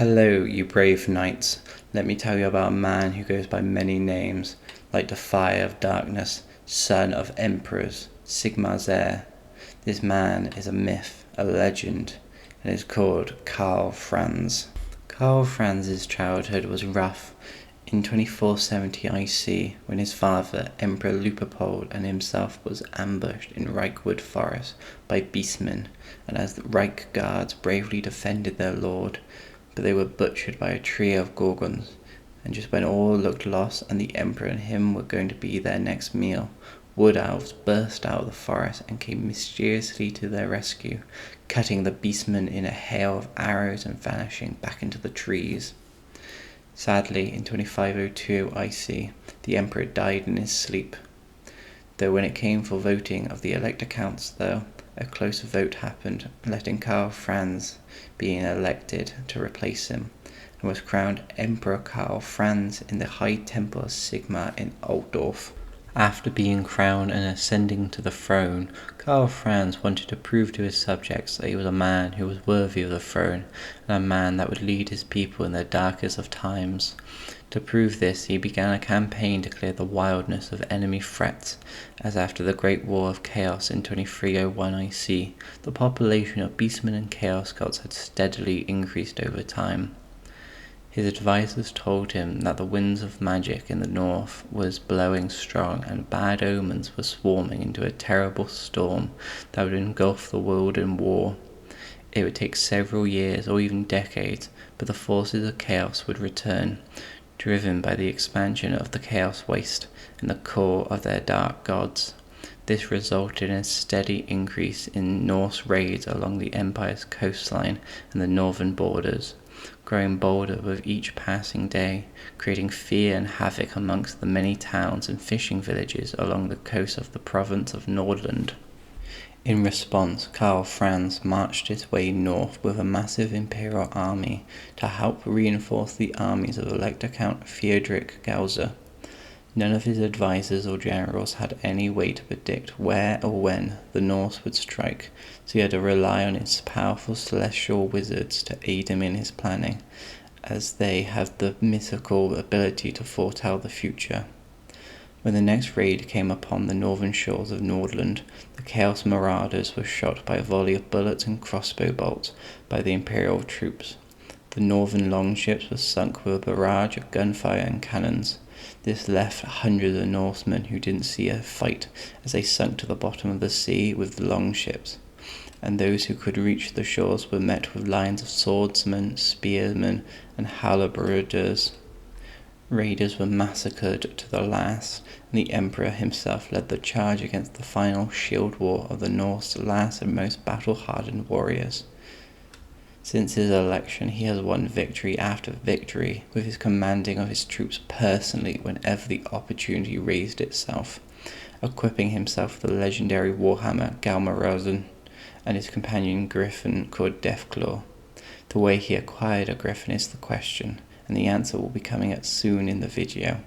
Hello, you brave knights. Let me tell you about a man who goes by many names, like the fire of darkness, son of emperors, Sigmar's heir. This man is a myth, a legend, and is called Karl Franz. Karl Franz's childhood was rough. In 2470 IC, when his father, Emperor Luperpold, and himself was ambushed in Reichwood Forest by beastmen, and as the Reich guards bravely defended their lord, but they were butchered by a trio of gorgons, and just when all looked lost and the emperor and him were going to be their next meal, wood elves burst out of the forest and came mysteriously to their rescue, cutting the beastmen in a hail of arrows and vanishing back into the trees. Sadly, in 2502 IC, the emperor died in his sleep. Though when it came for voting of the elector counts, a close vote happened, letting Karl Franz being elected to replace him, and was crowned Emperor Karl Franz in the High Temple of Sigmar in Altdorf. After being crowned and ascending to the throne, Karl Franz wanted to prove to his subjects that he was a man who was worthy of the throne, and a man that would lead his people in their darkest of times. To prove this, he began a campaign to clear the wildness of enemy threats, as after the Great War of Chaos in 2301 IC, the population of beastmen and chaos gods had steadily increased over time. His advisors told him that the winds of magic in the north was blowing strong and bad omens were swarming into a terrible storm that would engulf the world in war. It would take several years or even decades, but the forces of chaos would return, driven by the expansion of the Chaos Waste and the core of their dark gods. This resulted in a steady increase in Norse raids along the Empire's coastline and the northern borders, growing bolder with each passing day, creating fear and havoc amongst the many towns and fishing villages along the coast of the province of Nordland. In response, Karl Franz marched his way north with a massive imperial army to help reinforce the armies of Elector Count Theodoric Gauser. None of his advisors or generals had any way to predict where or when the Norse would strike, so he had to rely on his powerful celestial wizards to aid him in his planning, as they have the mythical ability to foretell the future. When the next raid came upon the northern shores of Nordland, the Chaos Marauders were shot by a volley of bullets and crossbow bolts by the Imperial troops. The northern longships were sunk with a barrage of gunfire and cannons. This left hundreds of Norsemen who didn't see a fight as they sunk to the bottom of the sea with the longships, and those who could reach the shores were met with lines of swordsmen, spearmen, and halberdiers. Raiders were massacred to the last, and the Emperor himself led the charge against the final shield war of the Norse last and most battle-hardened warriors. Since his election, he has won victory after victory, with his commanding of his troops personally whenever the opportunity raised itself, equipping himself with the legendary Warhammer Galmarosen and his companion griffin called Deathclaw. The way he acquired a griffin is the question, and the answer will be coming up soon in the video.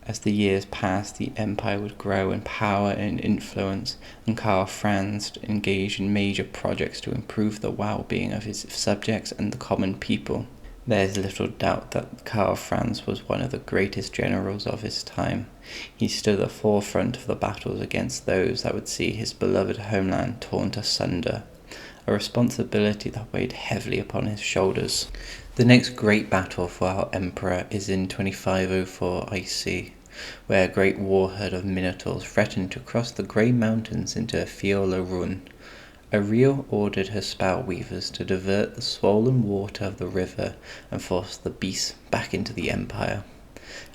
As the years passed, the empire would grow in power and influence, and Karl Franz engaged in major projects to improve the well-being of his subjects and the common people. There is little doubt that Karl Franz was one of the greatest generals of his time. He stood at the forefront of the battles against those that would see his beloved homeland torn asunder, a responsibility that weighed heavily upon his shoulders. The next great battle for our emperor is in 2504 IC, where a great war herd of minotaurs threatened to cross the grey mountains into Fiorlarun. Ariel ordered her spout weavers to divert the swollen water of the river and force the beasts back into the empire.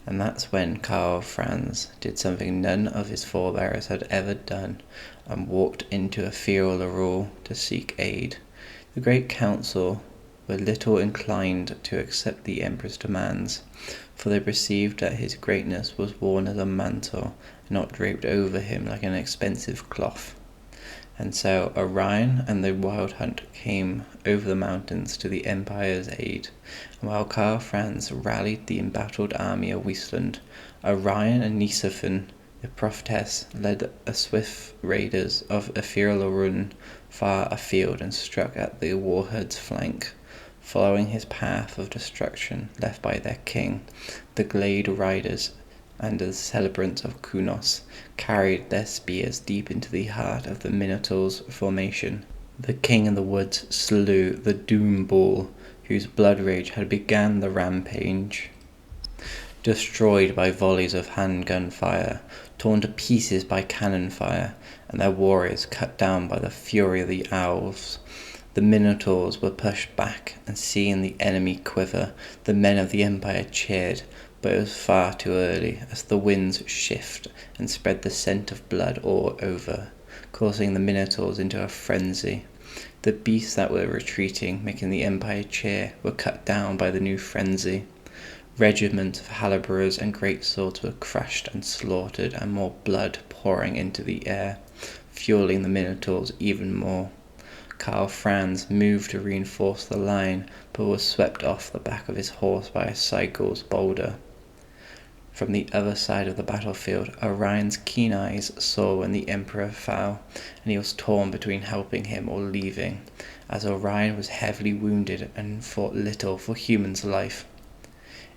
And that's when Karl Franz did something none of his forebears had ever done, and walked into Fiorlarun to seek aid. The Great Council were little inclined to accept the emperor's demands, for they perceived that his greatness was worn as a mantle, and not draped over him like an expensive cloth. And so Orion and the Wild Hunt came over the mountains to the empire's aid, and while Karl Franz rallied the embattled army of Weastland, Orion and Nisophon, the prophetess, led a swift raiders of Fiorlarun far afield and struck at the warherd's flank. Following his path of destruction left by their king, the Glade Riders and the celebrants of Kunos carried their spears deep into the heart of the Minotaur's formation. The king in the woods slew the Doom Bull, whose blood rage had begun the rampage. Destroyed by volleys of handgun fire, torn to pieces by cannon fire, and their warriors cut down by the fury of the owls, the Minotaurs were pushed back, and seeing the enemy quiver, the men of the Empire cheered, but it was far too early, as the winds shift and spread the scent of blood all over, causing the Minotaurs into a frenzy. The beasts that were retreating, making the Empire cheer, were cut down by the new frenzy. Regiments of halberds and greatswords were crushed and slaughtered, and more blood pouring into the air, fueling the Minotaurs even more. Karl Franz moved to reinforce the line, but was swept off the back of his horse by a Cycle's boulder. From the other side of the battlefield, Orion's keen eyes saw when the Emperor fell, and he was torn between helping him or leaving, as Orion was heavily wounded and fought little for human's life.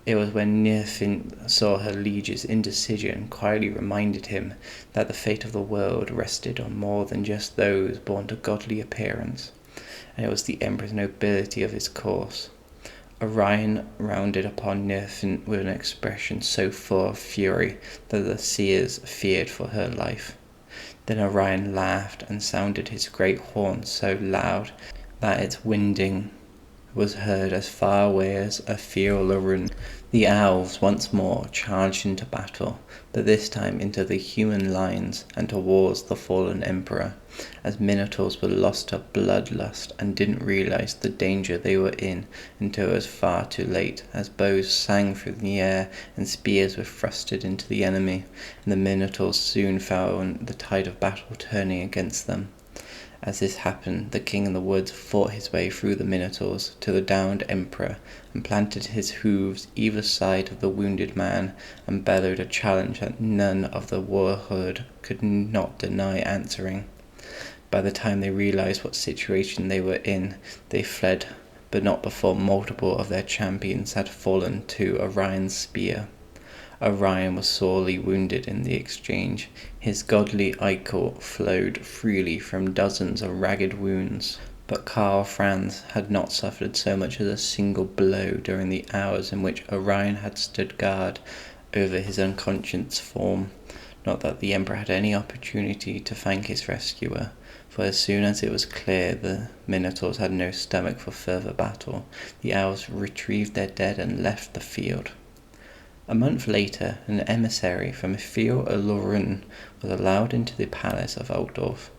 It was when Nirfin saw her liege's indecision quietly reminded him that the fate of the world rested on more than just those born to godly appearance, and it was the Emperor's nobility of his course. Orion rounded upon Nirfin with an expression so full of fury that the seers feared for her life. Then Orion laughed and sounded his great horn so loud that its winding was heard as far away as Aetherlarun. The elves once more charged into battle, but this time into the human lines and towards the fallen emperor, as Minotaurs were lost to bloodlust and didn't realize the danger they were in until it was far too late, as bows sang through the air and spears were thrusted into the enemy, and the Minotaurs soon found the tide of battle turning against them. As this happened, the king in the woods fought his way through the Minotaurs to the downed emperor, and planted his hooves either side of the wounded man, and bellowed a challenge that none of the warherd could not deny answering. By the time they realized what situation they were in, they fled, but not before multiple of their champions had fallen to Orion's spear. Orion was sorely wounded in the exchange. His godly ichor flowed freely from dozens of ragged wounds, but Karl Franz had not suffered so much as a single blow during the hours in which Orion had stood guard over his unconscious form. Not that the Emperor had any opportunity to thank his rescuer, for as soon as it was clear the Minotaurs had no stomach for further battle, the elves retrieved their dead and left the field. A month later, an emissary from Aetherlarun was allowed into the palace of Altdorf.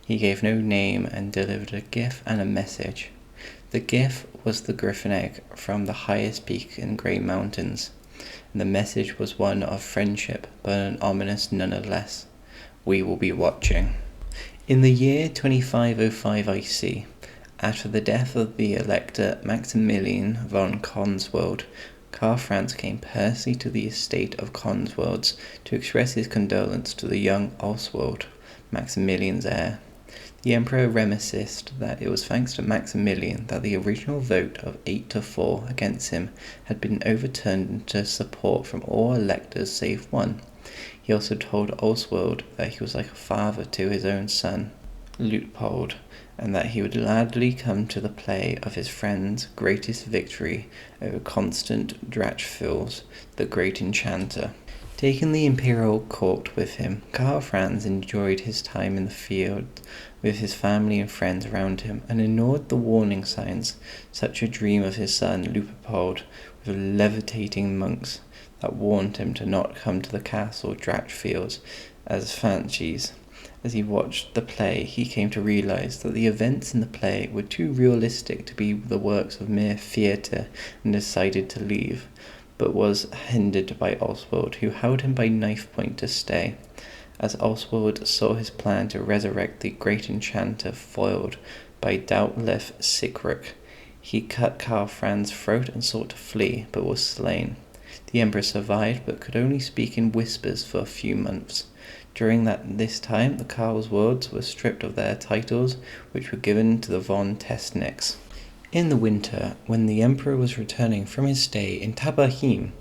He gave no name and delivered a gift and a message. The gift was the griffin egg from the highest peak in Grey Mountains, and the message was one of friendship, but an ominous nonetheless. We will be watching. In the year 2505 IC, after the death of the Elector Maximilian von Konswald, Karl Franz came personally to the estate of Konswalds to express his condolence to the young Oswald, Maximilian's heir. The Emperor reminisced that it was thanks to Maximilian that the original vote of 8-4 against him had been overturned into support from all electors save one. He also told Oswald that he was like a father to his own son, Luitpold, and that he would gladly come to the play of his friend's greatest victory over Constant Drachfils, the great enchanter. Taking the imperial court with him, Karl Franz enjoyed his time in the field with his family and friends around him, and ignored the warning signs, such a dream of his son Luitpold with levitating monks, that warned him to not come to the castle Drachfils as fancies. As he watched the play, he came to realize that the events in the play were too realistic to be the works of mere theatre, and decided to leave, but was hindered by Oswald, who held him by knife point to stay. As Oswald saw his plan to resurrect the great enchanter foiled by Doutlef Sickrick, he cut Karl Franz's throat and sought to flee, but was slain. The Emperor survived, but could only speak in whispers for a few months. During this time, the Karlswards were stripped of their titles, which were given to the von Testnicks. In the winter, when the emperor was returning from his stay in Tabahim,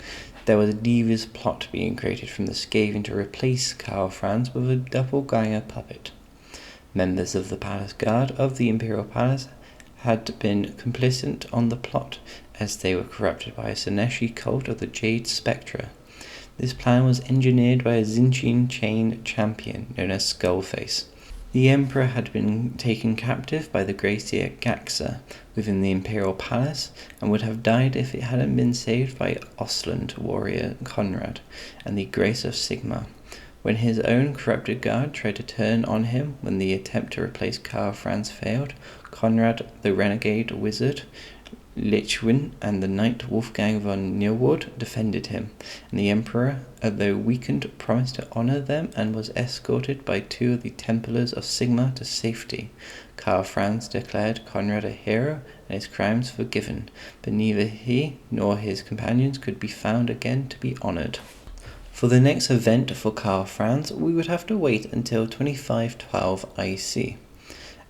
there was a devious plot being created from the Skaven to replace Karl Franz with a doppelganger puppet. Members of the palace guard of the imperial palace had been complicit on the plot, as they were corrupted by a Seneshi cult of the Jade Spectre. This plan was engineered by a Zinchian chained champion known as Skullface. The emperor had been taken captive by the Gracier Gaxa within the imperial palace, and would have died if it hadn't been saved by Ostland warrior Conrad and the Grace of Sigma. When his own corrupted guard tried to turn on him when the attempt to replace Karl Franz failed, Conrad, the renegade wizard Lichwin, and the knight Wolfgang von Nilward defended him, and the emperor, although weakened, promised to honor them and was escorted by 2 of the Templars of Sigma to safety. Karl Franz declared Conrad a hero and his crimes forgiven, but neither he nor his companions could be found again to be honored. For the next event for Karl Franz, we would have to wait until 2512 IC,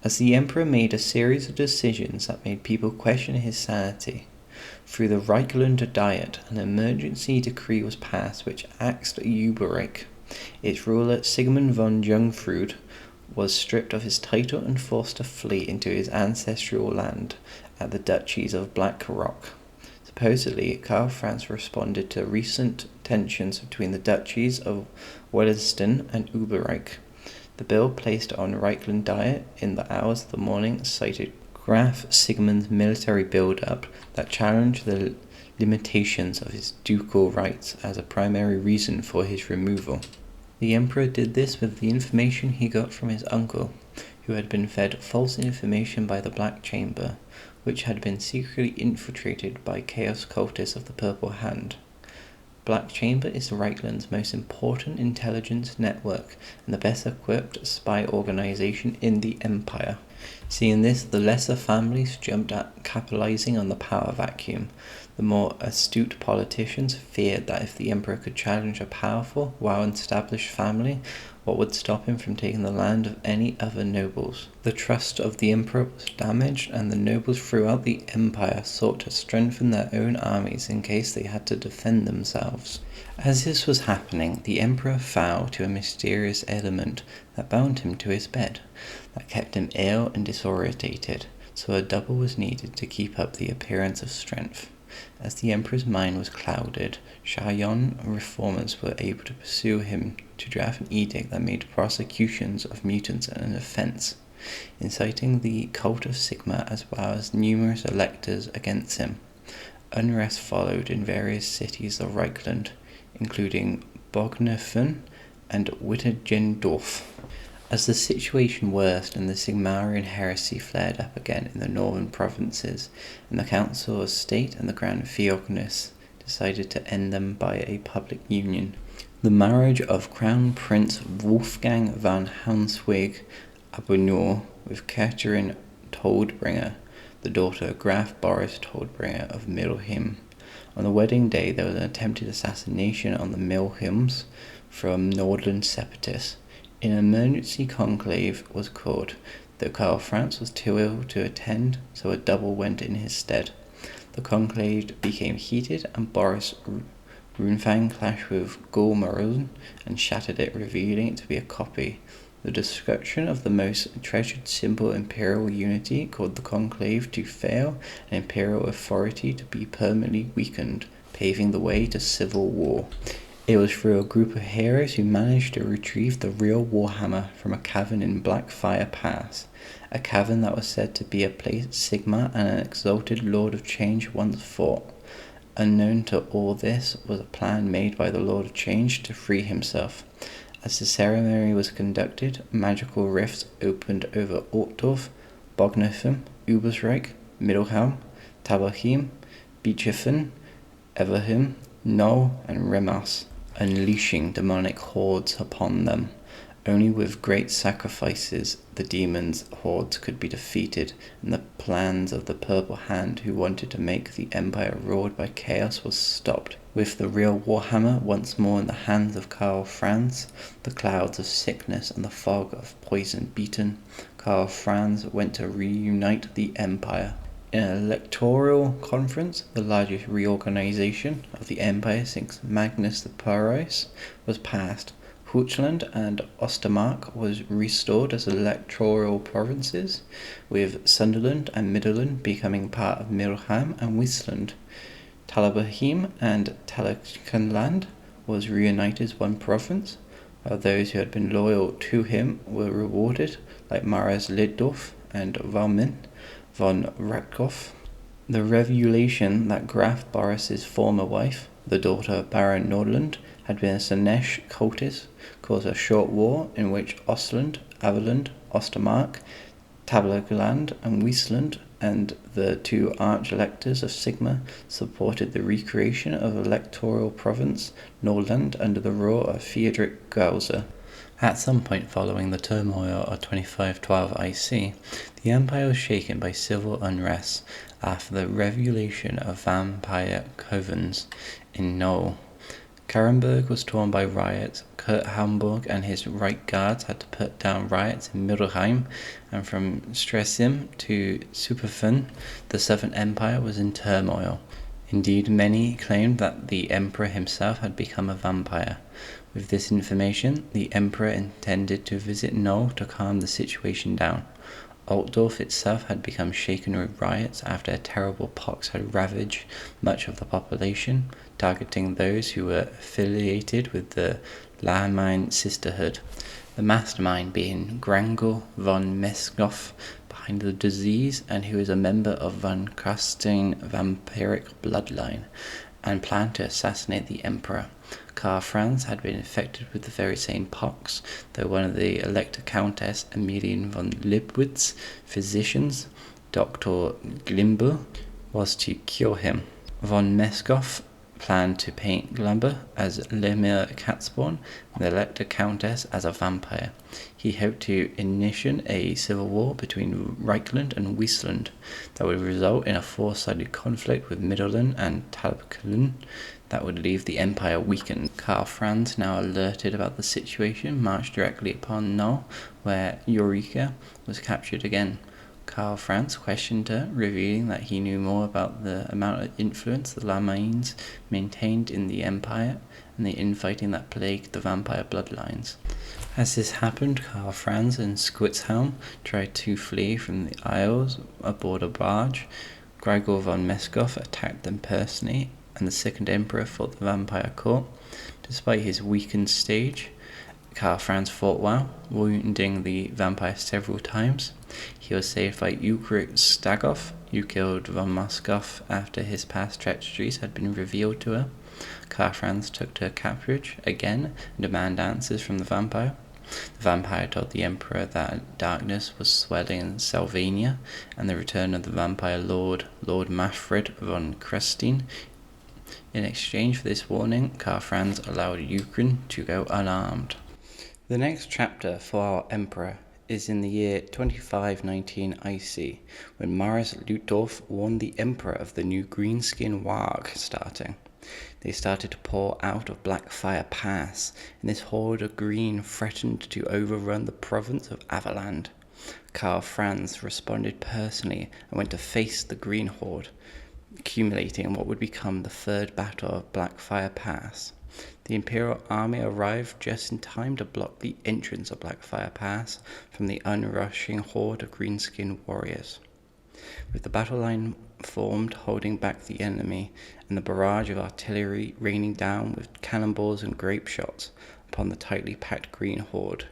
as the emperor made a series of decisions that made people question his sanity. Through the Reichland Diet, an emergency decree was passed which axed Uberich. Its ruler, Sigmund von Jungfrud, was stripped of his title and forced to flee into his ancestral land at the duchies of Black Rock. Supposedly, Karl Franz responded to recent tensions between the duchies of Wellerston and Uberich. The bill placed on Reichland Diet in the hours of the morning cited Graf Sigmund's military build-up that challenged the limitations of his ducal rights as a primary reason for his removal. The emperor did this with the information he got from his uncle, who had been fed false information by the Black Chamber, which had been secretly infiltrated by chaos cultists of the Purple Hand. Black Chamber is Reichland's most important intelligence network and the best equipped spy organization in the Empire. Seeing this, the lesser families jumped at capitalizing on the power vacuum. The more astute politicians feared that if the emperor could challenge a powerful, well-established family, what would stop him from taking the land of any other nobles? The trust of the emperor was damaged, and the nobles throughout the empire sought to strengthen their own armies in case they had to defend themselves. As this was happening, the emperor fell to a mysterious ailment that bound him to his bed, that kept him ill and disorientated, so a double was needed to keep up the appearance of strength. As the emperor's mind was clouded, Shayon reformers were able to pursue him to draft an edict that made prosecutions of mutants an offense, inciting the cult of Sigma as well as numerous electors against him. Unrest followed in various cities of Reichland, including Bognerfen and Wittergendorf. As the situation worsened and the Sigmarian heresy flared up again in the northern provinces, and the Council of State and the Grand Theognis decided to end them by a public union. The marriage of Crown Prince Wolfgang von Haunswig-Abunor with Catherine Toldbringer, the daughter of Graf Boris Toldbringer of Milheim. On the wedding day, there was an attempted assassination on the Milheims from northern separatists. An emergency conclave was called, though Karl Franz was too ill to attend, so a double went in his stead. The conclave became heated, and Boris Runefang clashed with Gulmarun and shattered it, revealing it to be a copy. The destruction of the most treasured symbol of imperial unity caused the conclave to fail and imperial authority to be permanently weakened, paving the way to civil war. It was through a group of heroes who managed to retrieve the real Warhammer from a cavern in Blackfire Pass, a cavern that was said to be a place Sigma and an exalted Lord of Change once fought. Unknown to all this was a plan made by the Lord of Change to free himself. As the ceremony was conducted, magical rifts opened over Ortdorf, Bognerfen, Ubersreich, Middelhelm, Tabachim, Bichefen, Everheim, Null, and Remas, unleashing demonic hordes upon them. Only with great sacrifices the demons' hordes could be defeated, and the plans of the Purple Hand, who wanted to make the Empire ruled by chaos, was stopped. With the real Warhammer once more in the hands of Karl Franz, the clouds of sickness and the fog of poison beaten, Karl Franz went to reunite the Empire. In an electoral conference, the largest reorganization of the empire since Magnus the Pyrrhus was passed. Hochland and Ostermark was restored as electoral provinces, with Sunderland and Midland becoming part of Middelheim and Westland. Talabheim and Talakenland was reunited as one province, while those who had been loyal to him were rewarded, like Maras Liddorf and Valmin von Rakow. The revelation that Graf Boris's former wife, the daughter of Baron Nordland, had been a Slanesh cultist caused a short war in which Ostland, Averland, Ostermark, Tablerland and Westland and the two arch-electors of Sigma supported the recreation of electoral province Nordland under the rule of Friedrich Gauser. At some point following the turmoil of 2512 IC, the empire was shaken by civil unrest after the revelation of vampire covens in Knoll. Karenburg was torn by riots. Kurt Hamburg and his right guards had to put down riots in Middelheim, and from Stressheim to Superfen, the Southern Empire was in turmoil. Indeed, many claimed that the emperor himself had become a vampire. With this information, the emperor intended to visit Knoll to calm the situation down. Altdorf itself had become shaken with riots after a terrible pox had ravaged much of the population, targeting those who were affiliated with the Lahmine Sisterhood, the mastermind being Grangel von Meskoff behind the disease, and who is a member of von Kastein vampiric bloodline, and planned to assassinate the emperor. Karl Franz had been infected with the very same pox, though one of the Elector Countess Emilian von Lipwitz's physicians, Dr. Glimber, was to cure him. Von Meskoff planned to paint Glimber as Lemir Catspawn and the Elector Countess as a vampire. He hoped to initiate a civil war between Reichland and Westland that would result in a four-sided conflict with Middelland and Talbklen that would leave the empire weakened. Karl Franz, now alerted about the situation, marched directly upon Knoll, where Eureka was captured again. Karl Franz questioned her, revealing that he knew more about the amount of influence the Lamines maintained in the empire and the infighting that plagued the vampire bloodlines. As this happened, Karl Franz and Squitzhelm tried to flee from the Isles aboard a barge. Gregor von Meskoff attacked them personally, and the second emperor fought the vampire court. Despite his weakened stage, Karl Franz fought well, wounding the vampire several times. He was saved by Ukrit Stagoff, who killed von Moskoff after his past treacheries had been revealed to her. Karl Franz took to capture again and demanded answers from the vampire. The vampire told the emperor that darkness was swelling in Sylvania, and the return of the vampire Lord Manfred von Krestine. In exchange for this warning, Karl Franz allowed Ukraine to go unarmed. The next chapter for our emperor is in the year 2519 IC, when Maris Luthorf warned the emperor of the new greenskin warg starting. They started to pour out of Blackfire Pass, and this horde of green threatened to overrun the province of Averland. Karl Franz responded personally and went to face the green horde, accumulating in what would become the third battle of Blackfire Pass. The Imperial army arrived just in time to block the entrance of Blackfire Pass from the unrushing horde of greenskin warriors. With the battle line formed holding back the enemy, and the barrage of artillery raining down with cannonballs and grape shots upon the tightly packed green horde,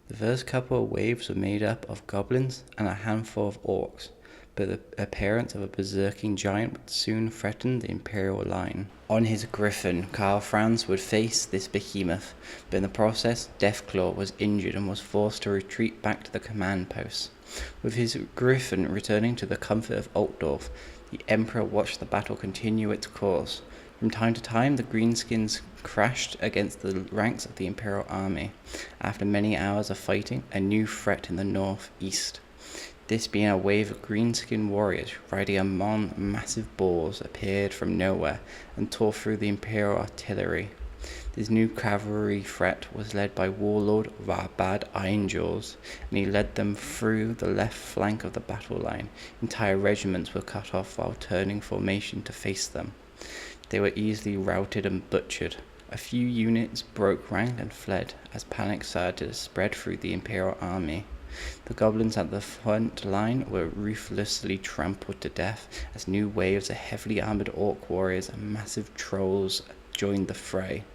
the first couple of waves were made up of goblins and a handful of orcs, but the appearance of a berserking giant would soon threaten the Imperial line. On his griffin, Karl Franz would face this behemoth, but in the process, Deathclaw was injured and was forced to retreat back to the command post. With his griffin returning to the comfort of Altdorf, the Emperor watched the battle continue its course. From time to time, the greenskins crashed against the ranks of the Imperial army. After many hours of fighting, a new threat in the northeast, this being a wave of greenskin warriors riding among massive boars, appeared from nowhere and tore through the Imperial artillery. This new cavalry threat was led by warlord Rabad Angels, and he led them through the left flank of the battle line. Entire regiments were cut off while turning formation to face them. They were easily routed and butchered. A few units broke rank and fled as panic started to spread through the Imperial army. The goblins at the front line were ruthlessly trampled to death as new waves of heavily armored orc warriors and massive trolls joined the fray.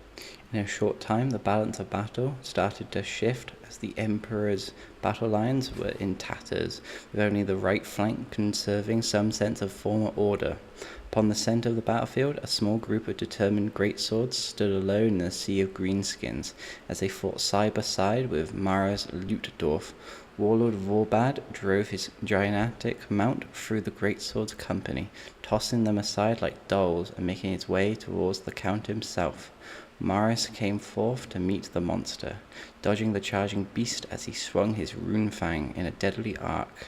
In a short time, the balance of battle started to shift as the Emperor's battle lines were in tatters, with only the right flank conserving some sense of former order. Upon the center of the battlefield, a small group of determined greatswords stood alone in a sea of greenskins as they fought side by side with Mara's Lutdorf. Warlord Vorbad drove his gigantic mount through the greatsword's company, tossing them aside like dolls and making his way towards the Count himself. Maris came forth to meet the monster, dodging the charging beast as he swung his rune fang in a deadly arc.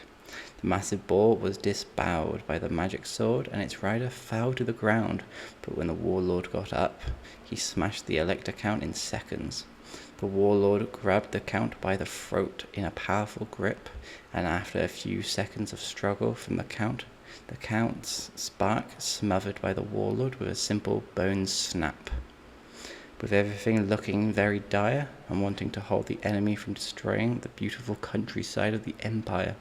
The massive boar was disbowed by the magic sword, and its rider fell to the ground, but when the warlord got up, he smashed the Elector Count in seconds. The warlord grabbed the Count by the throat in a powerful grip, and after a few seconds of struggle from the Count's spark smothered by the warlord with a simple bone snap. With everything looking very dire and wanting to hold the enemy from destroying the beautiful countryside of the Empire,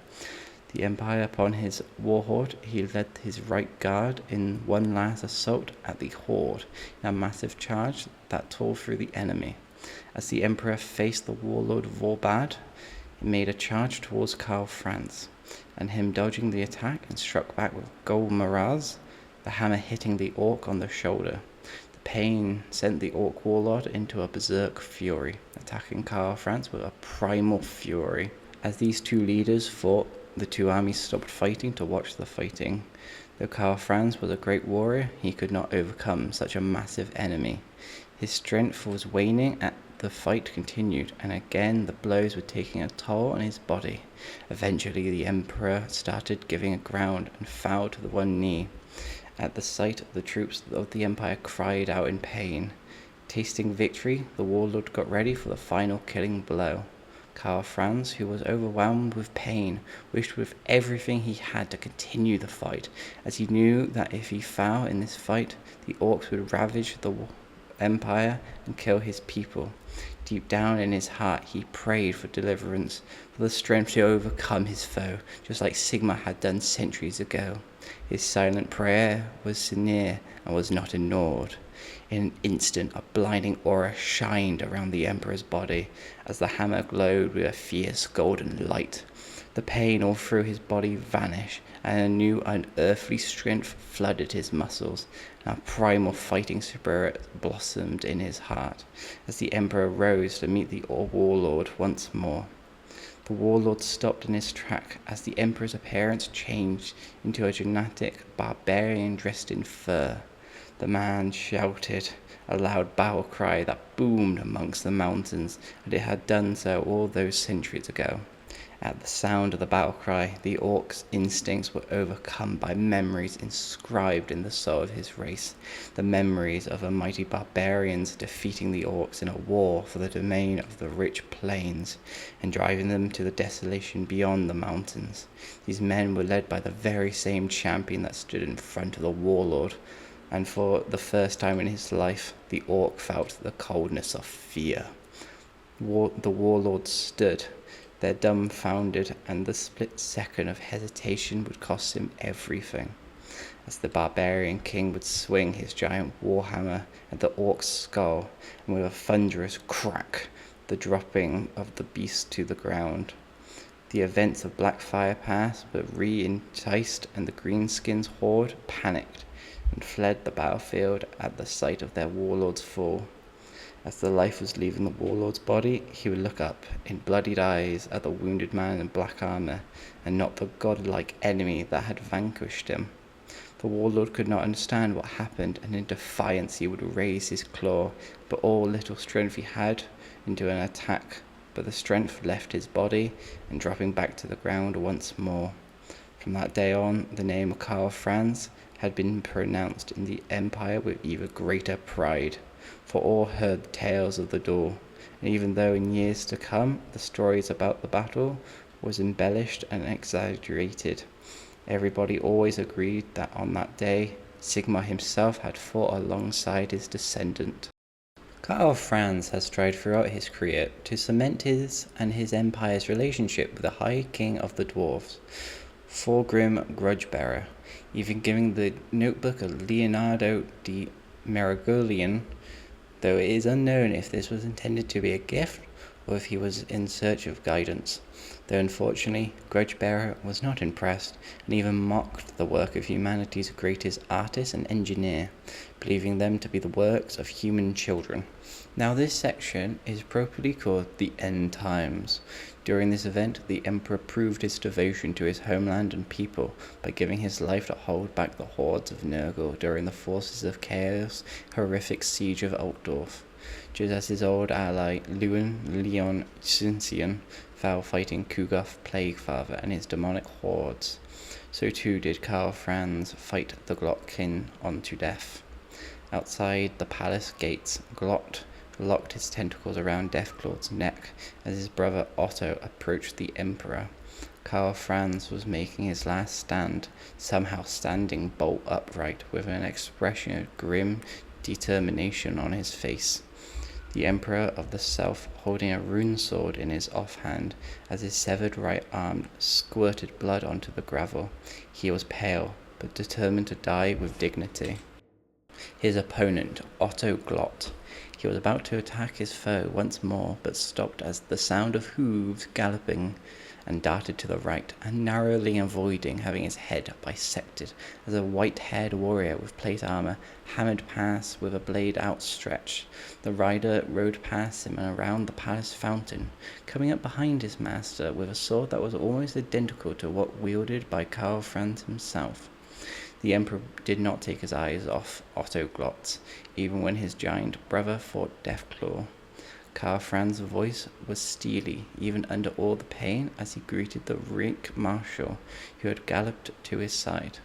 upon his warhorde, he led his right guard in one last assault at the horde in a massive charge that tore through the enemy. As the Emperor faced the warlord Vorbad, he made a charge towards Karl Franz, and him dodging the attack and struck back with Golmaraz, the hammer hitting the orc on the shoulder. The pain sent the orc warlord into a berserk fury, attacking Karl Franz with a primal fury. As these two leaders fought, the two armies stopped fighting to watch the fighting. Though Karl Franz was a great warrior, he could not overcome such a massive enemy. His strength was waning as the fight continued, and again the blows were taking a toll on his body. Eventually the Emperor started giving ground and fell to the one knee. At the sight, the troops of the Empire cried out in pain. Tasting victory, the warlord got ready for the final killing blow. Karl Franz, who was overwhelmed with pain, wished with everything he had to continue the fight, as he knew that if he fell in this fight, the orcs would ravage the Empire and kill his people. Deep down in his heart, he prayed for deliverance, for the strength to overcome his foe, just like Sigmar had done centuries ago. His silent prayer was sincere and was not ignored. In an instant, a blinding aura shined around the Emperor's body as the hammer glowed with a fierce golden light. The pain all through his body vanished, and a new unearthly strength flooded his muscles. A primal fighting spirit blossomed in his heart as the Emperor rose to meet the warlord once more. The warlord stopped in his track as the Emperor's appearance changed into a gigantic barbarian dressed in fur. The man shouted a loud battle cry that boomed amongst the mountains, and it had done so all those centuries ago. At the sound of the battle cry, the orc's instincts were overcome by memories inscribed in the soul of his race, the memories of a mighty barbarians defeating the orcs in a war for the domain of the rich plains, and driving them to the desolation beyond the mountains. These men were led by the very same champion that stood in front of the warlord, and for the first time in his life, the orc felt the coldness of fear. The warlord stood there dumbfounded, and the split second of hesitation would cost him everything, as the barbarian king would swing his giant warhammer at the orc's skull, and with a thunderous crack, the dropping of the beast to the ground. The events of Blackfire Pass were re-enticed, and the Greenskins horde panicked and fled the battlefield at the sight of their warlord's fall. As the life was leaving the warlord's body, he would look up in bloodied eyes at the wounded man in black armor, and not the godlike enemy that had vanquished him. The warlord could not understand what happened, and in defiance he would raise his claw, but all little strength he had into an attack, but the strength left his body, and dropping back to the ground once more. From that day on, the name of Karl Franz had been pronounced in the Empire with even greater pride. for all heard the tales of the duel, and even though in years to come the stories about the battle was embellished and exaggerated, everybody always agreed that on that day Sigmar himself had fought alongside his descendant. Karl Franz has tried throughout his career to cement his and his empire's relationship with the High King of the Dwarves, Thorgrim Grudgebearer, even giving the notebook of Leonardo di Miragoglian, though it is unknown if this was intended to be a gift or if he was in search of guidance, though unfortunately Grudgebearer was not impressed and even mocked the work of humanity's greatest artist and engineer, believing them to be the works of human children. Now this section is appropriately called the End Times. During this event, the Emperor proved his devotion to his homeland and people by giving his life to hold back the hordes of Nurgle during the forces of Chaos' horrific siege of Altdorf, just as his old ally Leon Cincian fell fighting Kugoth Plaguefather and his demonic hordes. So too did Karl Franz fight the Glotkin on to death. Outside the palace gates, Glot locked his tentacles around Deathclaw's neck as his brother Otto approached the Emperor. Karl Franz was making his last stand, somehow standing bolt upright with an expression of grim determination on his face. The Emperor of the South holding a rune sword in his offhand as his severed right arm squirted blood onto the gravel. He was pale, but determined to die with dignity. His opponent, Otto Glot. He was about to attack his foe once more, but stopped as the sound of hooves galloping and darted to the right, and narrowly avoiding having his head bisected as a white-haired warrior with plate armor hammered past with a blade outstretched. The rider rode past him and around the palace fountain, coming up behind his master with a sword that was almost identical to what wielded by Karl Franz himself. The Emperor did not take his eyes off Otto Glotz, even when his giant brother fought Deathclaw. Karl Franz's voice was steely, even under all the pain, as he greeted the rank marshal who had galloped to his side.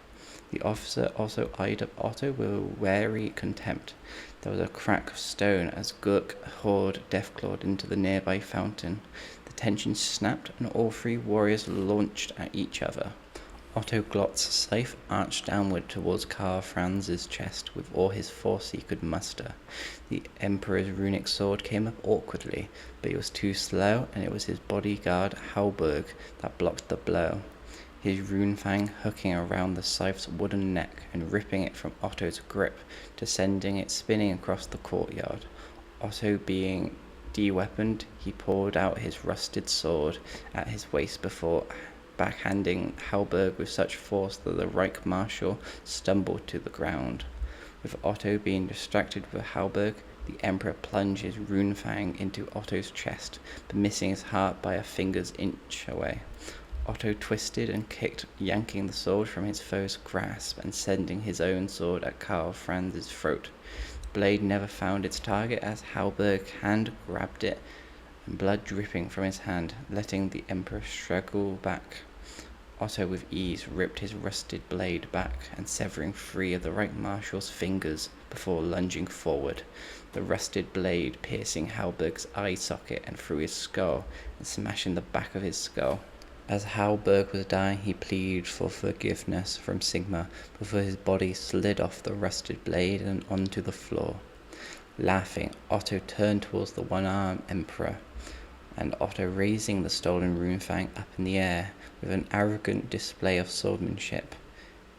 The officer also eyed up Otto with a wary contempt. There was a crack of stone as Gurk hurled Deathclaw into the nearby fountain. The tension snapped, and all three warriors launched at each other. Otto Glotz's scythe arched downward towards Karl Franz's chest with all his force he could muster. The Emperor's runic sword came up awkwardly, but he was too slow, and it was his bodyguard Halberg that blocked the blow, his rune fang hooking around the scythe's wooden neck and ripping it from Otto's grip to sending it spinning across the courtyard. Otto being de-weaponed, he pulled out his rusted sword at his waist before backhanding Halberg with such force that the Reich Marshal stumbled to the ground. With Otto being distracted with Halberg, the Emperor plunged his rune fang into Otto's chest, but missing his heart by a finger's inch away. Otto twisted and kicked, yanking the sword from his foe's grasp and sending his own sword at Karl Franz's throat. The blade never found its target as Halberg's hand grabbed it, and blood dripping from his hand, letting the Emperor struggle back. Otto with ease ripped his rusted blade back and severing 3 of the Reich Marshal's fingers before lunging forward, the rusted blade piercing Halberg's eye socket and through his skull and smashing the back of his skull. As Halberg was dying, he pleaded for forgiveness from Sigmar before his body slid off the rusted blade and onto the floor. Laughing, Otto turned towards the one-armed Emperor, and Otto raising the stolen runefang up in the air with an arrogant display of swordsmanship.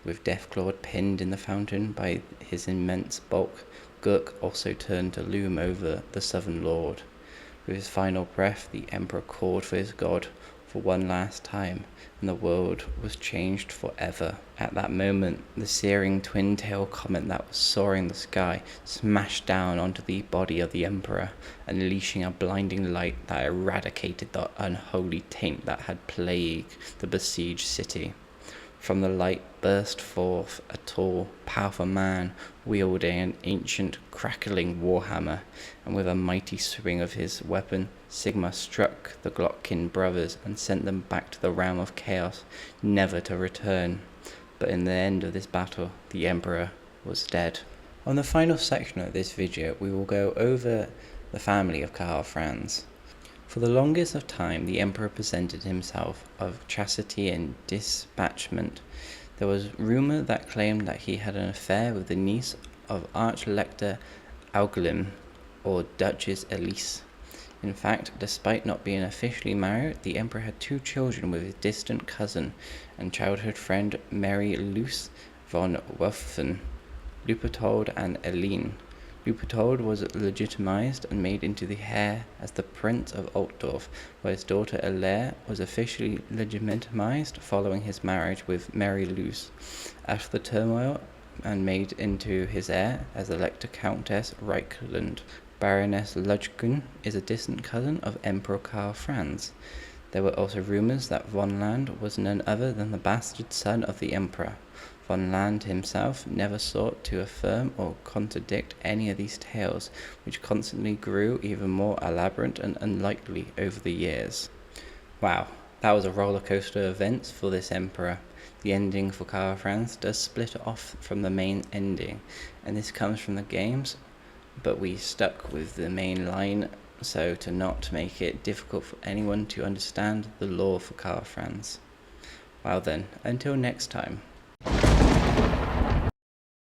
With Deathclaw pinned in the fountain by his immense bulk, Gurk also turned to loom over the Southern Lord. With his final breath, the Emperor called for his god for one last time, and the world was changed forever. At that moment, the searing twin-tail comet that was soaring the sky smashed down onto the body of the Emperor, unleashing a blinding light that eradicated the unholy taint that had plagued the besieged city. From the light burst forth a tall, powerful man wielding an ancient, crackling warhammer, and with a mighty swing of his weapon, Sigmar struck the Glotkin brothers and sent them back to the realm of chaos, never to return. But in the end of this battle, the Emperor was dead. On the final section of this video, we will go over the family of Karl Franz. For the longest of time, the emperor presented himself of chastity and dispatchment. There was rumour that claimed that he had an affair with the niece of Archlector Auglim, or Duchess Elise. In fact, despite not being officially married, the emperor had 2 children with his distant cousin and childhood friend Mary Luce von Werfen, Lupertold and Eline. Lupertold was legitimized and made into the heir as the Prince of Altdorf, while his daughter Elaire was officially legitimized following his marriage with Mary Luce. After the turmoil, and made into his heir as Elector Countess Reichland. Baroness Ludgen is a distant cousin of Emperor Karl Franz. There were also rumors that von Land was none other than the bastard son of the emperor. Von Land himself never sought to affirm or contradict any of these tales, which constantly grew even more elaborate and unlikely over the years. Wow, that was a roller coaster of events for this emperor. The ending for Karl Franz does split off from the main ending, and this comes from the games, but we stuck with the main line so to not make it difficult for anyone to understand the lore for Karl Franz. Well then, until next time.